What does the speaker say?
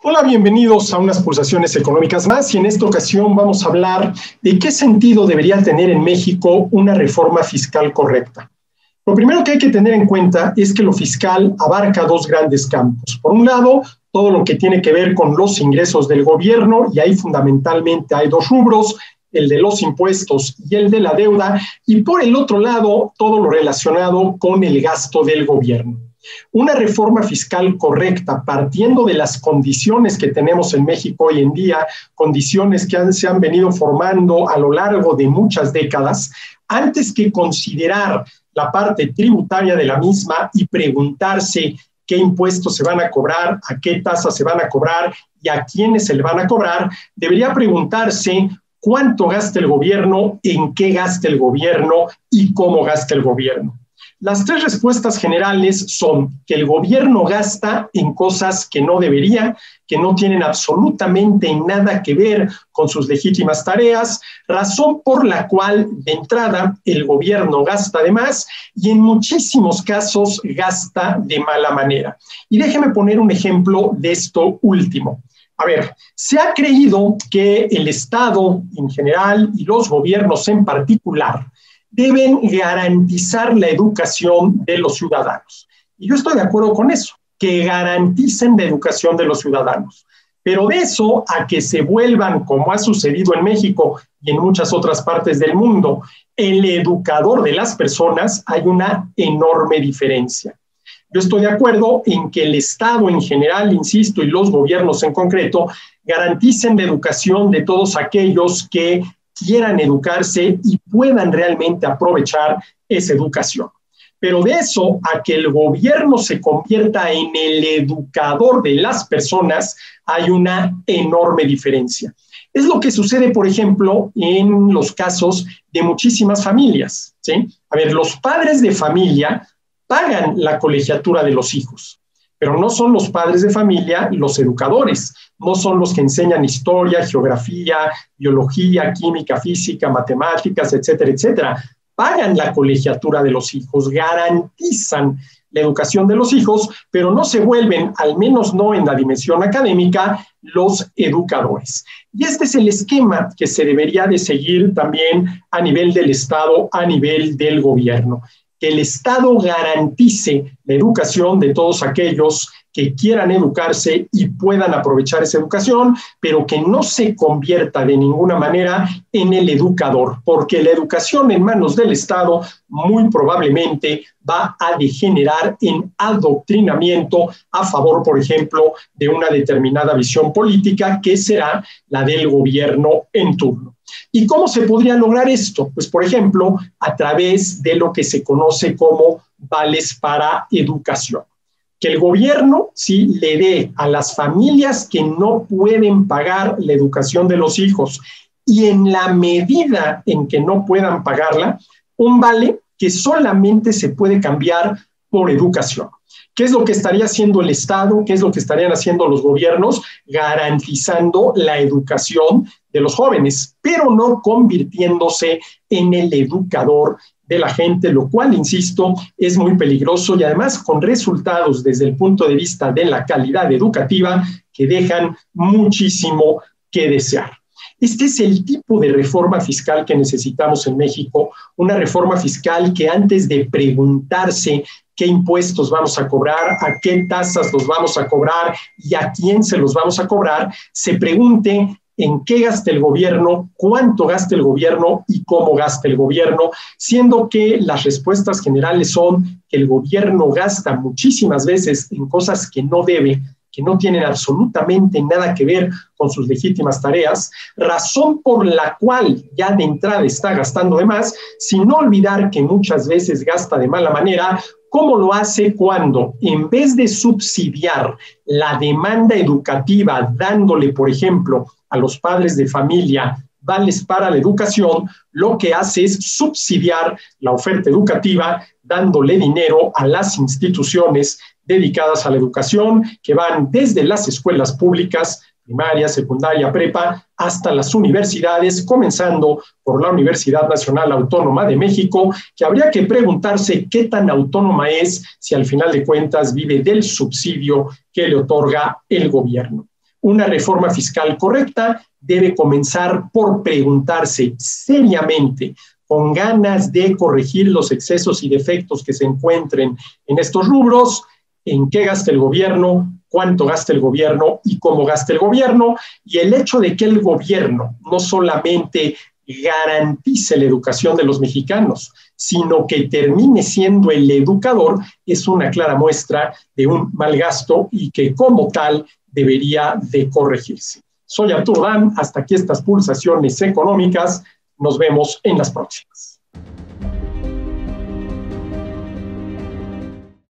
Hola, bienvenidos a unas pulsaciones económicas más y en esta ocasión vamos a hablar de qué sentido debería tener en México una reforma fiscal correcta. Lo primero que hay que tener en cuenta es que lo fiscal abarca dos grandes campos. Por un lado, todo lo que tiene que ver con los ingresos del gobierno, y ahí fundamentalmente hay dos rubros, el de los impuestos y el de la deuda, y por el otro lado, todo lo relacionado con el gasto del gobierno. Una reforma fiscal correcta, partiendo de las condiciones que tenemos en México hoy en día, condiciones que se han venido formando a lo largo de muchas décadas, antes que considerar la parte tributaria de la misma y preguntarse qué impuestos se van a cobrar, a qué tasas se van a cobrar y a quiénes se le van a cobrar, debería preguntarse cuánto gasta el gobierno, en qué gasta el gobierno y cómo gasta el gobierno. Las tres respuestas generales son que el gobierno gasta en cosas que no debería, que no tienen absolutamente nada que ver con sus legítimas tareas, razón por la cual, de entrada, el gobierno gasta de más y en muchísimos casos gasta de mala manera. Y déjeme poner un ejemplo de esto último. A ver, se ha creído que el Estado en general y los gobiernos en particular deben garantizar la educación de los ciudadanos. Y yo estoy de acuerdo con eso, que garanticen la educación de los ciudadanos. Pero de eso a que se vuelvan, como ha sucedido en México y en muchas otras partes del mundo, el educador de las personas, hay una enorme diferencia. Yo estoy de acuerdo en que el Estado en general, insisto, y los gobiernos en concreto, garanticen la educación de todos aquellos que quieran educarse y puedan realmente aprovechar esa educación. Pero de eso a que el gobierno se convierta en el educador de las personas, hay una enorme diferencia. Es lo que sucede, por ejemplo, en los casos de muchísimas familias, ¿sí? A ver, los padres de familia pagan la colegiatura de los hijos, pero no son los padres de familia los educadores, no son los que enseñan historia, geografía, biología, química, física, matemáticas, etcétera, etcétera. Pagan la colegiatura de los hijos, garantizan la educación de los hijos, pero no se vuelven, al menos no en la dimensión académica, los educadores. Y este es el esquema que se debería de seguir también a nivel del Estado, a nivel del gobierno. Que el Estado garantice la educación de todos aquellos que quieran educarse y puedan aprovechar esa educación, pero que no se convierta de ninguna manera en el educador, porque la educación en manos del Estado muy probablemente va a degenerar en adoctrinamiento a favor, por ejemplo, de una determinada visión política que será la del gobierno en turno. ¿Y cómo se podría lograr esto? Pues, por ejemplo, a través de lo que se conoce como vales para educación. Que el gobierno sí le dé a las familias que no pueden pagar la educación de los hijos y en la medida en que no puedan pagarla, un vale que solamente se puede cambiar por educación. ¿Qué es lo que estaría haciendo el Estado? ¿Qué es lo que estarían haciendo los gobiernos? Garantizando la educación de los jóvenes, pero no convirtiéndose en el educador de la gente, lo cual, insisto, es muy peligroso y además con resultados desde el punto de vista de la calidad educativa que dejan muchísimo que desear. Este es el tipo de reforma fiscal que necesitamos en México, una reforma fiscal que antes de preguntarse qué impuestos vamos a cobrar, a qué tasas los vamos a cobrar y a quién se los vamos a cobrar, se pregunte en qué gasta el gobierno, cuánto gasta el gobierno y cómo gasta el gobierno, siendo que las respuestas generales son que el gobierno gasta muchísimas veces en cosas que no debe, que no tienen absolutamente nada que ver con sus legítimas tareas, razón por la cual ya de entrada está gastando de más, sin olvidar que muchas veces gasta de mala manera. ¿Cómo lo hace cuando, en vez de subsidiar la demanda educativa, dándole, por ejemplo, a los padres de familia vales para la educación, lo que hace es subsidiar la oferta educativa, dándole dinero a las instituciones dedicadas a la educación, que van desde las escuelas públicas, primaria, secundaria, prepa, hasta las universidades, comenzando por la Universidad Nacional Autónoma de México, que habría que preguntarse qué tan autónoma es si al final de cuentas vive del subsidio que le otorga el gobierno. Una reforma fiscal correcta debe comenzar por preguntarse seriamente, con ganas de corregir los excesos y defectos que se encuentren en estos rubros, en qué gasta el gobierno, cuánto gasta el gobierno y cómo gasta el gobierno, y el hecho de que el gobierno no solamente garantice la educación de los mexicanos, sino que termine siendo el educador, es una clara muestra de un mal gasto y que como tal debería de corregirse. Soy Arturo Dan, hasta aquí estas pulsaciones económicas, nos vemos en las próximas.